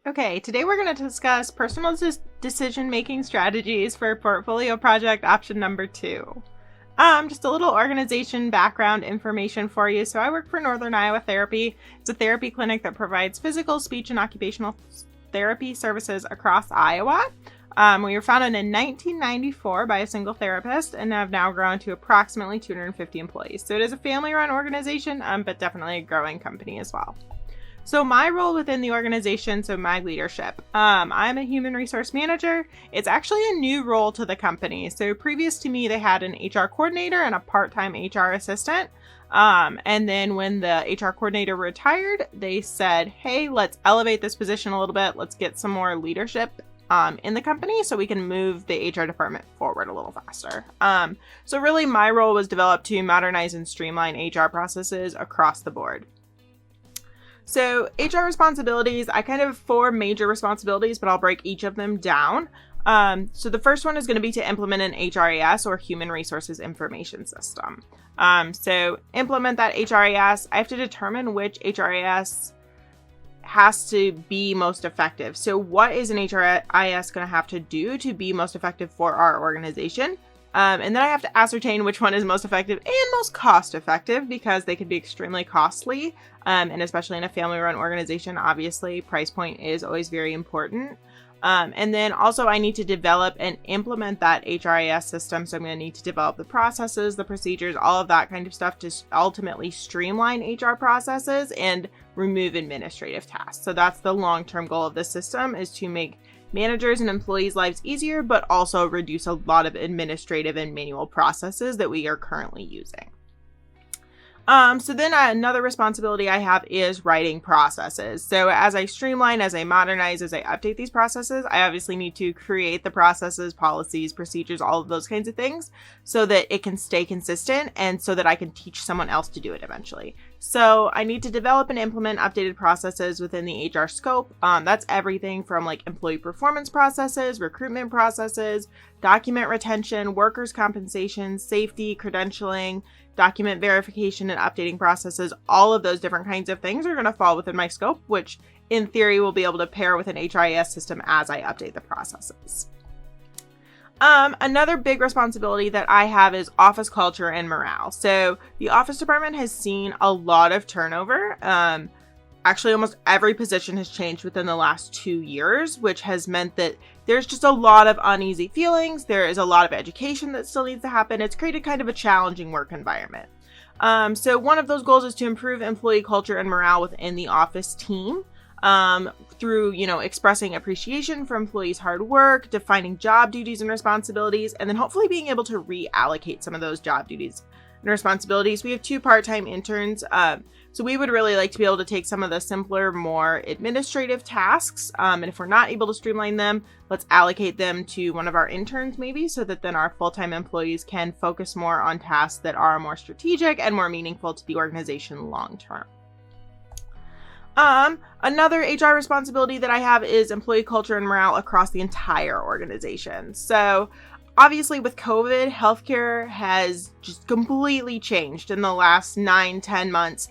Okay, today we're going to discuss personal decision-making strategies for portfolio project option number 2. Just a little organization background information for you. So I work for Northern Iowa Therapy. It's a therapy clinic that provides physical, speech, and occupational therapy services across Iowa. We were founded in 1994 by a single therapist and have now grown to approximately 250 employees. So it is a family-run organization, but definitely a growing company as well. So my role within the organization, so my leadership, I'm a human resource manager. It's actually a new role to the company. So previous to me, they had an HR coordinator and a part-time HR assistant. And then when the HR coordinator retired, they said, hey, let's elevate this position a little bit. Let's get some more leadership in the company so we can move the HR department forward a little faster. So really my role was developed to modernize and streamline HR processes across the board. So HR responsibilities, I kind of have 4 major responsibilities, but I'll break each of them down. So the first one is going to be to implement an HRIS or Human Resources Information System. So implement that HRIS, I have to determine which HRIS has to be most effective. So what is an HRIS going to have to do to be most effective for our organization? And then I have to ascertain which one is most effective and most cost effective because they can be extremely costly. And especially in a family-run organization, obviously, price point is always very important. And then also I need to develop and implement that HRIS system. So I'm going to need to develop the processes, the procedures, all of that kind of stuff to ultimately streamline HR processes and remove administrative tasks. So that's the long-term goal of this system, is to make managers and employees' lives easier, but also reduce a lot of administrative and manual processes that we are currently using. So then another responsibility I have is writing processes. So as I streamline, as I modernize, as I update these processes, I obviously need to create the processes, policies, procedures, all of those kinds of things so that it can stay consistent and so that I can teach someone else to do it eventually. So I need to develop and implement updated processes within the HR scope. That's everything from like employee performance processes, recruitment processes, document retention, workers' compensation, safety, credentialing, document verification, and updating processes. All of those different kinds of things are going to fall within my scope, which in theory will be able to pair with an HRIS system as I update the processes. Another big responsibility that I have is office culture and morale. So the office department has seen a lot of turnover. Actually, almost every position has changed within the last 2 years, which has meant that there's just a lot of uneasy feelings. There is a lot of education that still needs to happen. It's created kind of a challenging work environment. So one of those goals is to improve employee culture and morale within the office team. Through, expressing appreciation for employees' hard work, defining job duties and responsibilities, and then hopefully being able to reallocate some of those job duties and responsibilities. We have 2 part-time interns, so we would really like to be able to take some of the simpler, more administrative tasks, and if we're not able to streamline them, let's allocate them to one of our interns maybe, so that then our full-time employees can focus more on tasks that are more strategic and more meaningful to the organization long-term. Another HR responsibility that I have is employee culture and morale across the entire organization. So obviously with COVID, healthcare has just completely changed in the last 9-10 months.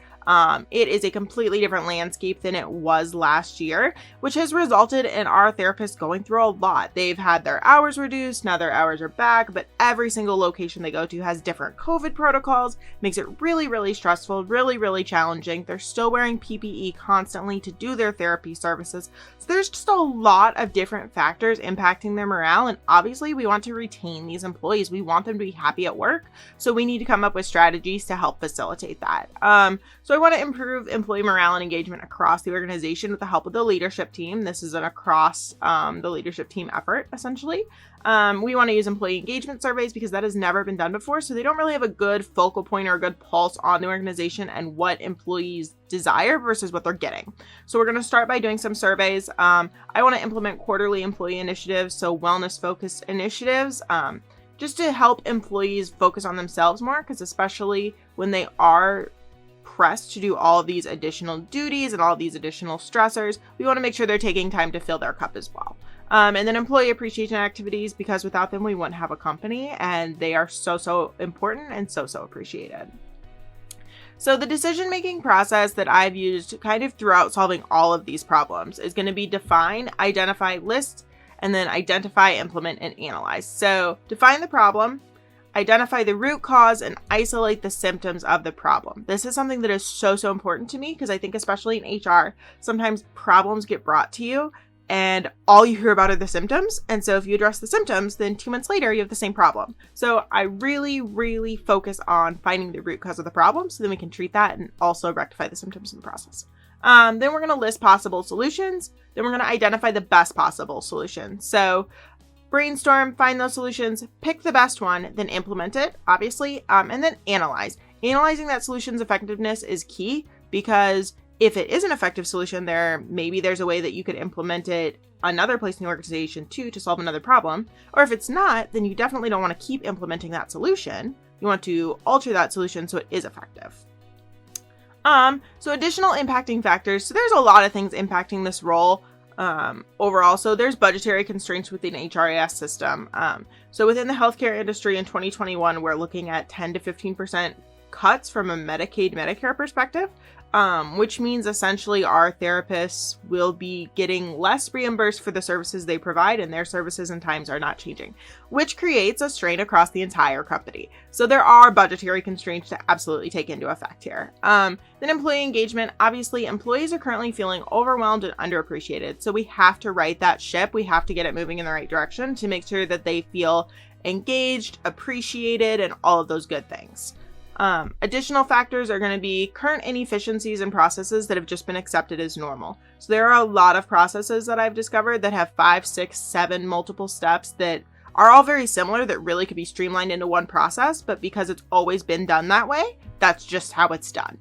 It is a completely different landscape than it was last year, which has resulted in our therapists going through a lot. They've had their hours reduced, now their hours are back, but every single location they go to has different COVID protocols, makes it really, really stressful, really, really challenging. They're still wearing PPE constantly to do their therapy services. So there's just a lot of different factors impacting their morale, and obviously we want to retain these employees. We want them to be happy at work, so we need to come up with strategies to help facilitate that. So I want to improve employee morale and engagement across the organization with the help of the leadership team. This is an across the leadership team effort, essentially. We want to use employee engagement surveys because that has never been done before, so they don't really have a good focal point or a good pulse on the organization and what employees desire versus what they're getting. So we're going to start by doing some surveys. I want to implement quarterly employee initiatives, so wellness-focused initiatives, just to help employees focus on themselves more, because especially when they are pressed to do all of these additional duties and all of these additional stressors, we want to make sure they're taking time to fill their cup as well. And then employee appreciation activities, because without them, we wouldn't have a company, and they are so important and so appreciated. So the decision-making process that I've used kind of throughout solving all of these problems is going to be define, identify, list, and then identify, implement, and analyze. So define the problem, identify the root cause, and isolate the symptoms of the problem. This is something that is so important to me because I think especially in HR, sometimes problems get brought to you and all you hear about are the symptoms. And so if you address the symptoms, then 2 months later, you have the same problem. So I really focus on finding the root cause of the problem so then we can treat that and also rectify the symptoms in the process. Then we're going to list possible solutions. Then we're going to identify the best possible solution. So brainstorm, find those solutions, pick the best one, then implement it, obviously, and then analyze. Analyzing that solution's effectiveness is key because if it is an effective solution, maybe there's a way that you could implement it another place in the organization too to solve another problem. Or if it's not, then you definitely don't want to keep implementing that solution. You want to alter that solution so it is effective. So additional impacting factors. So there's a lot of things impacting this role overall. So there's budgetary constraints within HRIS system. So within the healthcare industry in 2021, we're looking at 10 to 15% cuts from a Medicaid, Medicare perspective. Which means essentially our therapists will be getting less reimbursed for the services they provide, and their services and times are not changing, which creates a strain across the entire company. So there are budgetary constraints to absolutely take into effect here. Then employee engagement. Obviously, employees are currently feeling overwhelmed and underappreciated. So we have to right that ship. We have to get it moving in the right direction to make sure that they feel engaged, appreciated, and all of those good things. Additional factors are going to be current inefficiencies and processes that have just been accepted as normal. So there are a lot of processes that I've discovered that have 5, 6, 7 multiple steps that are all very similar that really could be streamlined into one process, but because it's always been done that way, that's just how it's done.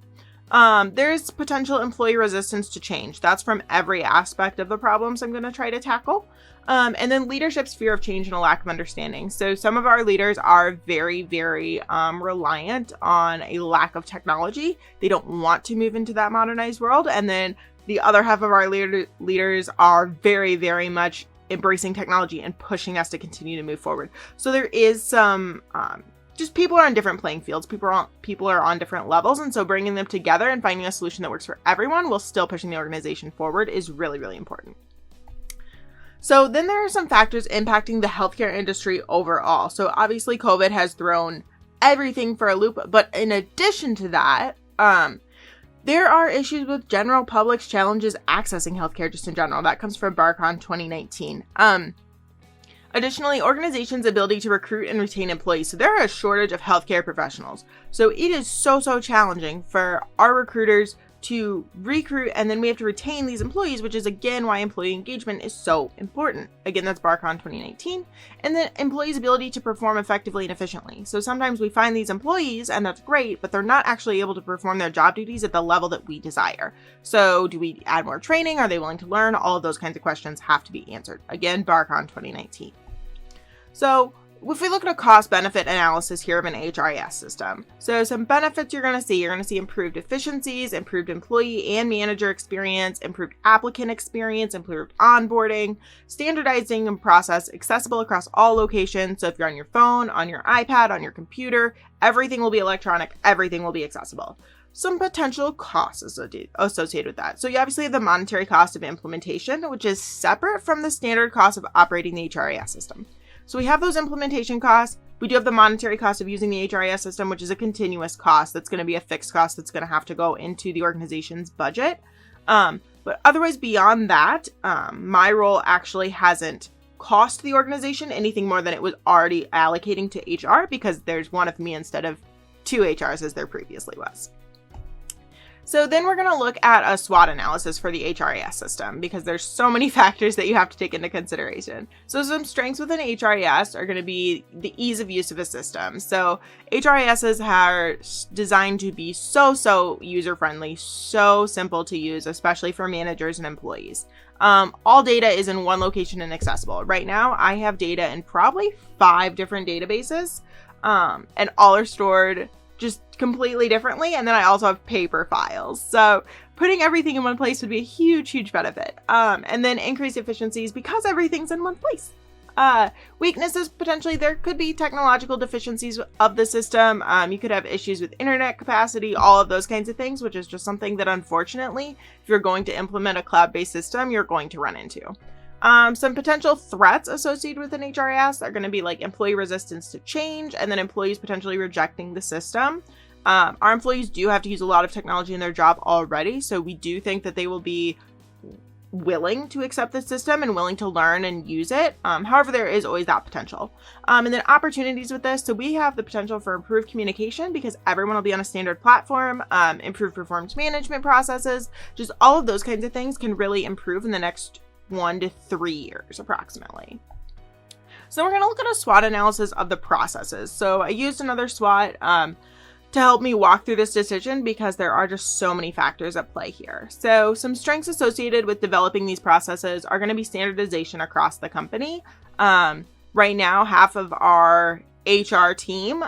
There's potential employee resistance to change. That's from every aspect of the problems I'm going to try to tackle. And then leadership's fear of change and a lack of understanding. So some of our leaders are very reliant on a lack of technology. They don't want to move into that modernized world. And then the other half of our leaders are very much embracing technology and pushing us to continue to move forward. So there is some just people are on different playing fields. People are on different levels. And so bringing them together and finding a solution that works for everyone while still pushing the organization forward is really important. So then there are some factors impacting the healthcare industry overall. So obviously COVID has thrown everything for a loop, but in addition to that, there are issues with general public's challenges accessing healthcare just in general. That comes from BarCon 2019. Additionally, organizations' ability to recruit and retain employees. So there are a shortage of healthcare professionals. So it is so challenging for our recruiters to recruit, and then we have to retain these employees, which is again why employee engagement is so important. Again, that's BarCon 2019. And then employees' ability to perform effectively and efficiently. So sometimes we find these employees, and that's great, but they're not actually able to perform their job duties at the level that we desire. So do we add more training? Are they willing to learn? All of those kinds of questions have to be answered. Again, BarCon 2019. So if we look at a cost-benefit analysis here of an HRIS system, so some benefits you're going to see improved efficiencies, improved employee and manager experience, improved applicant experience, improved onboarding, standardizing and process accessible across all locations. So if you're on your phone, on your iPad, on your computer, everything will be electronic, everything will be accessible. Some potential costs associated with that. So you obviously have the monetary cost of implementation, which is separate from the standard cost of operating the HRIS system. So we have those implementation costs. We do have the monetary cost of using the HRIS system, which is a continuous cost. That's going to be a fixed cost that's going to have to go into the organization's budget. But otherwise, beyond that, my role actually hasn't cost the organization anything more than it was already allocating to HR because there's one of me instead of 2 HRs as there previously was. So then we're going to look at a SWOT analysis for the HRIS system because there's so many factors that you have to take into consideration. So some strengths within HRIS are going to be the ease of use of a system. So HRISs are designed to be so user-friendly, so simple to use, especially for managers and employees. All data is in one location and accessible. Right now, I have data in probably 5 different databases, and all are stored just completely differently. And then I also have paper files. So putting everything in one place would be a huge benefit. And then increase efficiencies because everything's in one place. Weaknesses, potentially, there could be technological deficiencies of the system. You could have issues with internet capacity, all of those kinds of things, which is just something that, unfortunately, if you're going to implement a cloud-based system, you're going to run into. Some potential threats associated with an HRIS are going to be like employee resistance to change, and then employees potentially rejecting the system. Our employees do have to use a lot of technology in their job already, so we do think that they will be willing to accept the system and willing to learn and use it. However, there is always that potential. And then opportunities with this. So we have the potential for improved communication because everyone will be on a standard platform, improved performance management processes, just all of those kinds of things can really improve in the next 1 to 3 years approximately. So we're going to look at a SWOT analysis of the processes. So I used another SWOT to help me walk through this decision because there are just so many factors at play here. So some strengths associated with developing these processes are going to be standardization across the company. Right now, half of our HR team,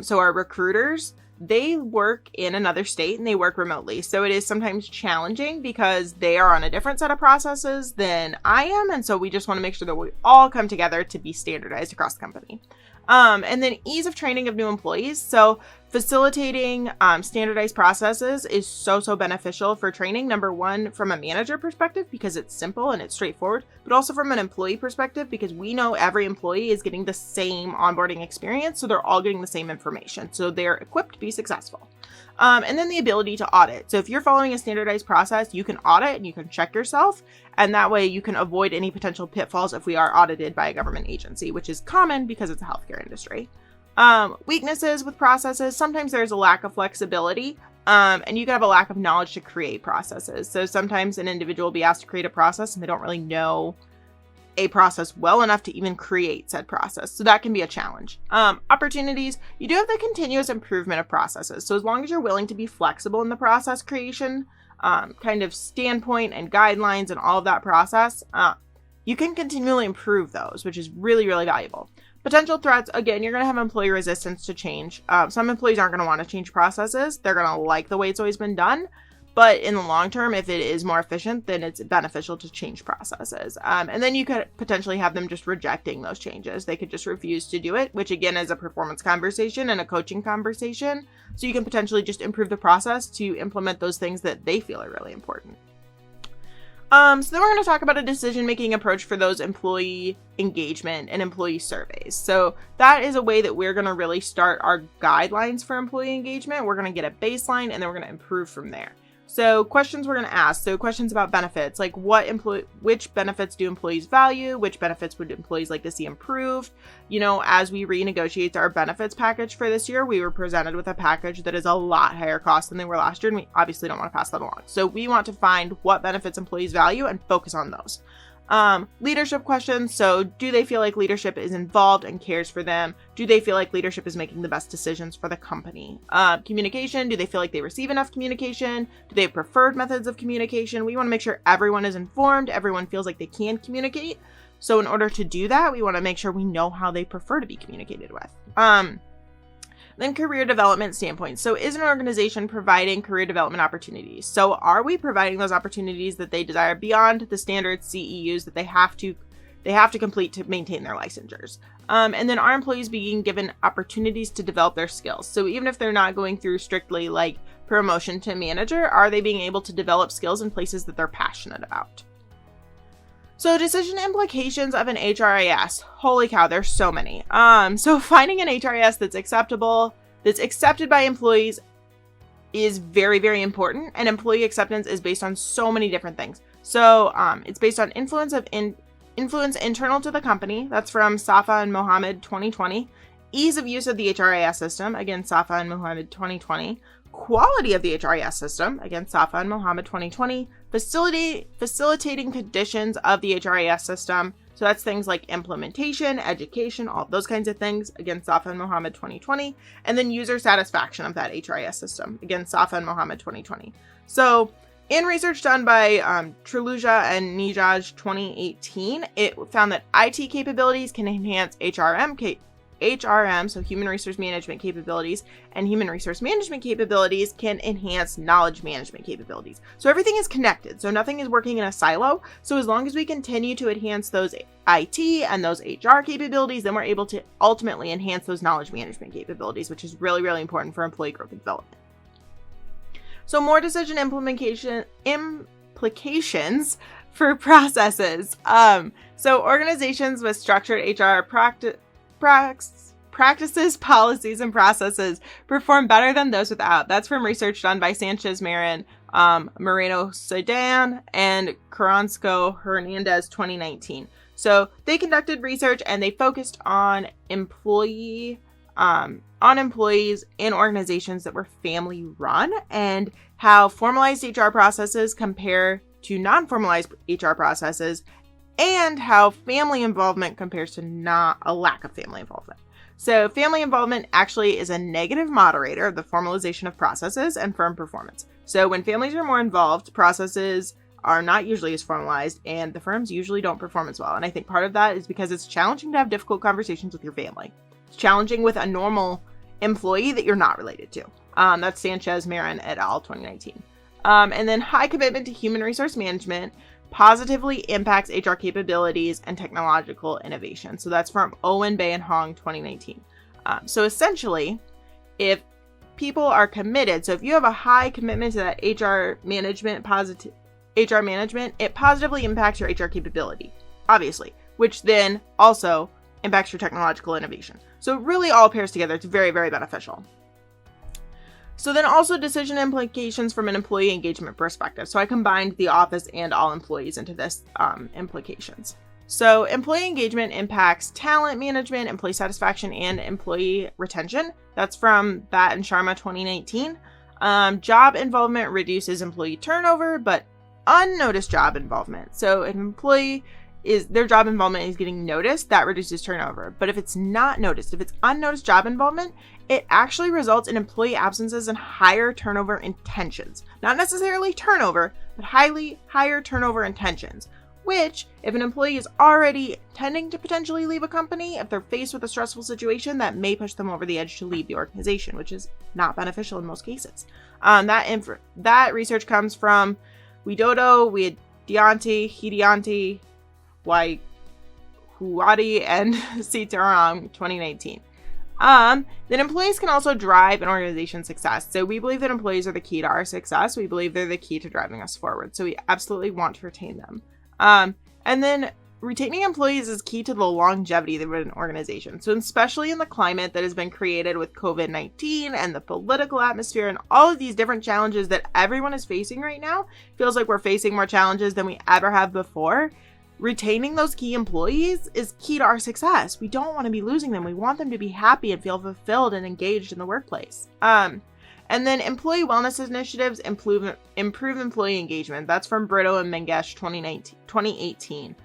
so our recruiters, they work in another state and they work remotely. So it is sometimes challenging because they are on a different set of processes than I am. And so we just want to make sure that we all come together to be standardized across the company. And then ease of training of new employees. So facilitating standardized processes is so beneficial for training. Number one, from a manager perspective, because it's simple and it's straightforward, but also from an employee perspective, because we know every employee is getting the same onboarding experience. So they're all getting the same information. So they're equipped to be successful. And then the ability to audit. So if you're following a standardized process, you can audit and you can check yourself. And that way you can avoid any potential pitfalls if we are audited by a government agency, which is common because it's a healthcare industry. Weaknesses with processes. Sometimes there's a lack of flexibility, and you can have a lack of knowledge to create processes. So sometimes an individual will be asked to create a process and they don't really know a process well enough to even create said process. So that can be a challenge. Opportunities, you do have the continuous improvement of processes. So as long as you're willing to be flexible in the process creation, kind of standpoint and guidelines and all of that process, you can continually improve those, which is really valuable. Potential threats, again, you're going to have employee resistance to change. Some employees aren't going to want to change processes. They're going to like the way it's always been done. But in the long term, if it is more efficient, then it's beneficial to change processes. And then you could potentially have them just rejecting those changes. They could just refuse to do it, which again is a performance conversation and a coaching conversation. So you can potentially just improve the process to implement those things that they feel are really important. So then we're going to talk about a decision-making approach for those employee engagement and employee surveys. So that is a way that we're going to really start our guidelines for employee engagement. We're going to get a baseline and then we're going to improve from there. So questions we're going to ask. So questions about benefits, like which benefits do employees value? Which benefits would employees like to see improved? You know, as we renegotiate our benefits package for this year, we were presented with a package that is a lot higher cost than they were last year. And we obviously don't want to pass that along. So we want to find what benefits employees value and focus on those. Leadership questions. So do they feel like leadership is involved and cares for them? Do they feel like leadership is making the best decisions for the company? Communication. Do they feel like they receive enough communication? Do they have preferred methods of communication? We want to make sure everyone is informed. Everyone feels like they can communicate. So in order to do that, we want to make sure we know how they prefer to be communicated with. Then career development standpoint. So is an organization providing career development opportunities? So are we providing those opportunities that they desire beyond the standard CEUs that they have to complete to maintain their licensures? And then are employees being given opportunities to develop their skills? So even if they're not going through strictly like promotion to manager, are they being able to develop skills in places that they're passionate about? So decision implications of an HRIS. Holy cow, there's so many. So finding an HRIS that's acceptable, that's accepted by employees is very important. And employee acceptance is based on so many different things. So it's based on influence internal to the company. That's from Safa and Mohammed 2020. Ease of use of the HRIS system. Again, Safa and Mohammed 2020. Quality of the HRIS system, again, Safa and Mohammed 2020, facilitating conditions of the HRIS system. So that's things like implementation, education, all those kinds of things, again, Safa and Mohammed 2020, and then user satisfaction of that HRIS system, again, Safa and Mohammed 2020. So in research done by Triluja and Nijaj 2018, it found that IT capabilities can enhance HRM HRM, so human resource management capabilities, and human resource management capabilities can enhance knowledge management capabilities. So everything is connected, so nothing is working in a silo. So as long as we continue to enhance those IT and those HR capabilities, then we're able to ultimately enhance those knowledge management capabilities, which is really, really important for employee growth and development. So more decision implications for processes. So organizations with structured HR practices, policies, and processes perform better than those without. That's from research done by Sanchez Marin, Moreno Sedan, and Carrasco Hernandez 2019. So they conducted research and they focused on employees in organizations that were family run and how formalized HR processes compare to non-formalized HR processes, and how family involvement compares to not a lack of family involvement. So family involvement actually is a negative moderator of the formalization of processes and firm performance. So when families are more involved, processes are not usually as formalized and the firms usually don't perform as well. And I think part of that is because it's challenging to have difficult conversations with your family. It's challenging with a normal employee that you're not related to. That's Sanchez Marin et al. 2019. And then high commitment to human resource management positively impacts HR capabilities and technological innovation. So that's from Owen, Bay, and Hong 2019. So essentially, if people are committed, so if you have a high commitment to that HR management, it positively impacts your HR capability, obviously, which then also impacts your technological innovation. So it really all pairs together. It's very, very beneficial. So then also decision implications from an employee engagement perspective. So I combined the office and all employees into this implications. So employee engagement impacts talent management, employee satisfaction, and employee retention. That's from Bat and Sharma 2019. Job involvement reduces employee turnover, but unnoticed job involvement. So if their job involvement is getting noticed, that reduces turnover. But if it's not noticed, if it's unnoticed job involvement, it actually results in employee absences and higher turnover intentions. Not necessarily turnover, but higher turnover intentions, which if an employee is already tending to potentially leave a company, if they're faced with a stressful situation, that may push them over the edge to leave the organization, which is not beneficial in most cases. That research comes from Widodo, Hidianti, Huadi, and Sitaram 2019. Then employees can also drive an organization's success. So we believe that employees are the key to our success. We believe they're the key to driving us forward. So we absolutely want to retain them. And then retaining employees is key to the longevity of an organization. So especially in the climate that has been created with COVID-19 and the political atmosphere and all of these different challenges that everyone is facing right now, feels like we're facing more challenges than we ever have before. Retaining those key employees is key to our success. We don't want to be losing them. We want them to be happy and feel fulfilled and engaged in the workplace. And then employee wellness initiatives improve employee engagement. That's from Brito and Mengesh 2018.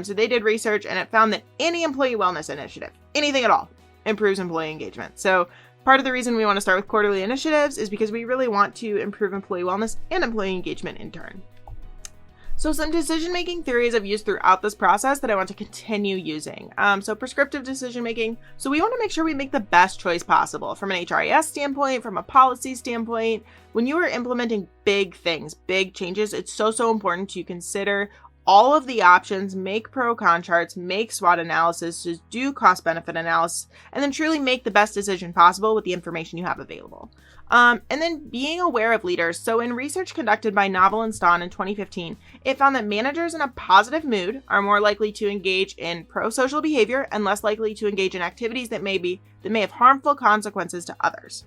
So they did research and it found that any employee wellness initiative, anything at all, improves employee engagement. So part of the reason we want to start with quarterly initiatives is because we really want to improve employee wellness and employee engagement in turn. So some decision-making theories I've used throughout this process that I want to continue using. So prescriptive decision-making. So we want to make sure we make the best choice possible from an HRIS standpoint, from a policy standpoint. When you are implementing big things, big changes, it's so important to consider all of the options, make pro-con charts, make SWOT analysis, just do cost-benefit analysis, and then truly make the best decision possible with the information you have available. And then being aware of leaders. So in research conducted by Novel and Stahn in 2015, it found that managers in a positive mood are more likely to engage in pro-social behavior and less likely to engage in activities that may have harmful consequences to others.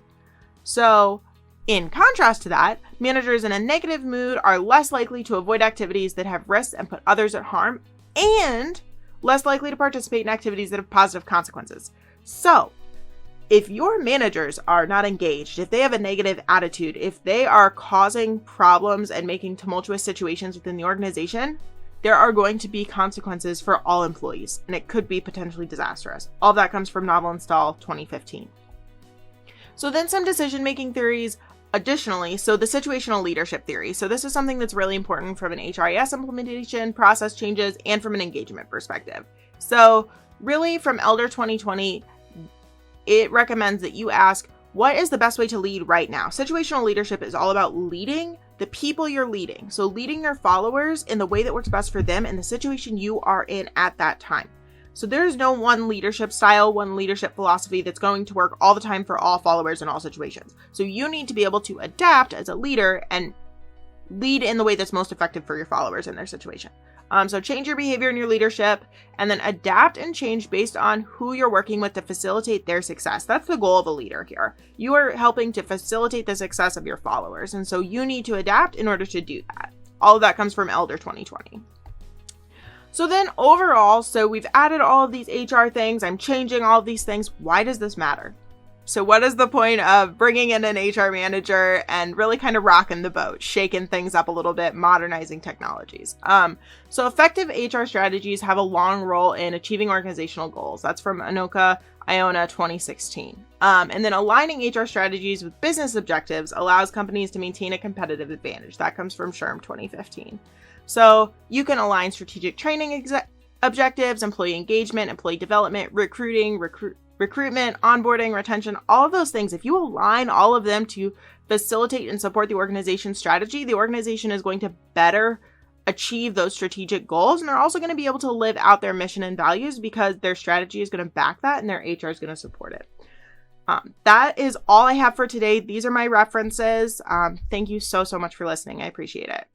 So in contrast to that, managers in a negative mood are less likely to avoid activities that have risks and put others at harm, and less likely to participate in activities that have positive consequences. So if your managers are not engaged, if they have a negative attitude, if they are causing problems and making tumultuous situations within the organization, there are going to be consequences for all employees, and it could be potentially disastrous. All of that comes from Novel and Stahl 2015. So then some decision-making theories additionally, so the situational leadership theory. So this is something that's really important from an HRIS implementation, process changes, and from an engagement perspective. So really from Elder 2020, it recommends that you ask, what is the best way to lead right now? Situational leadership is all about leading the people you're leading. So leading your followers in the way that works best for them in the situation you are in at that time. So there's no one leadership style, one leadership philosophy that's going to work all the time for all followers in all situations. So you need to be able to adapt as a leader and lead in the way that's most effective for your followers in their situation. So change your behavior in your leadership, and then adapt and change based on who you're working with to facilitate their success. That's the goal of a leader here. You are helping to facilitate the success of your followers, and so you need to adapt in order to do that. All of that comes from Elder 2020. So then overall, so we've added all of these HR things. I'm changing all of these things. Why does this matter? So what is the point of bringing in an HR manager and really kind of rocking the boat, shaking things up a little bit, modernizing technologies? So effective HR strategies have a long role in achieving organizational goals. That's from Anoka Iona 2016. And then aligning HR strategies with business objectives allows companies to maintain a competitive advantage. That comes from Sherm 2015. So you can align strategic training objectives, employee engagement, employee development, recruiting, recruitment, onboarding, retention, all of those things. If you align all of them to facilitate and support the organization's strategy, the organization is going to better achieve those strategic goals. And they're also going to be able to live out their mission and values because their strategy is going to back that and their HR is going to support it. That is all I have for today. These are my references. Thank you so much for listening. I appreciate it.